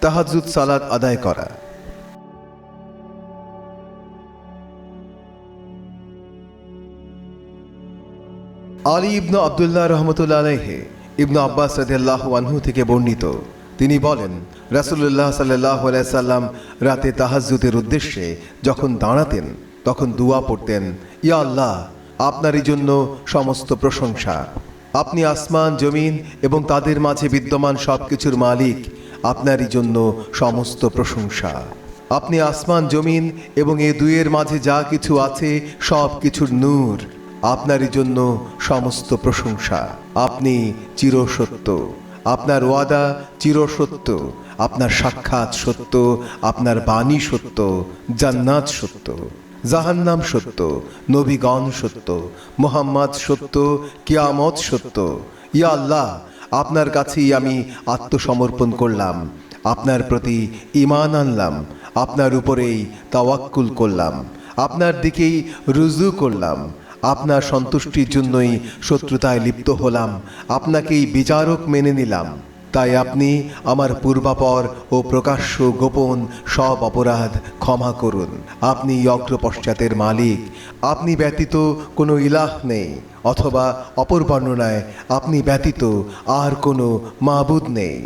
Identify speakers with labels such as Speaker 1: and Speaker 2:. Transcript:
Speaker 1: তাহাজ্জুদ সালাত আদায় করা। আলী ইবনু আব্দুল্লাহ রহমতুল্লাহ আলাইহি ইবনু আব্বাস রাদিয়াল্লাহু আনহু থেকে বর্ণিত, তিনি বলেন, রাসূলুল্লাহ সাল্লাল্লাহু আলাইহি সাল্লাম রাতে তাহাজ্জুদের উদ্দেশ্যে যখন দাঁড়াতেন তখন দুয়া পড়তেন, ইয়া আল্লাহ, আপনারই জন্য সমস্ত প্রশংসা। আপনি আসমান জমিন এবং তাদের মাঝে বিদ্যমান সবকিছুর মালিক, আপনারই জন্য সমস্ত প্রশংসা। আপনি আসমান জমিন এবং এ দুয়ের মাঝে যা কিছু আছে সব কিছুর নূর, আপনারই জন্য সমস্ত প্রশংসা। আপনি চিরসত্য, আপনার ওয়াদা চিরসত্য, আপনার সাক্ষাৎ সত্য, আপনার বাণী সত্য, জান্নাত সত্য, জাহান্নাম সত্য, নবীগণ সত্য, মুহাম্মদ সত্য, কিয়ামত সত্য। ইয়া আল্লাহ, আপনার কাছেই আমি আত্মসমর্পণ করলাম, আপনার প্রতি ঈমান আনলাম, আপনার উপরেই তাওয়াক্কুল করলাম, আপনার দিকেই রুজু করলাম, আপনার সন্তুষ্টির জন্যই শত্রুতায় লিপ্ত হলাম, আপনাকেই বিচারক মেনে নিলাম। তাই আপনি আমার পূর্বাপর ও প্রকাশ্য গোপন সব অপরাধ ক্ষমা করুন। আপনি অগ্রপশ্চাতের মালিক, আপনি ব্যতীত কোনো ইলাহ নেই, অথবা অপর বর্ণনায় আপনি ব্যতীত আর কোনো মাবুদ নেই।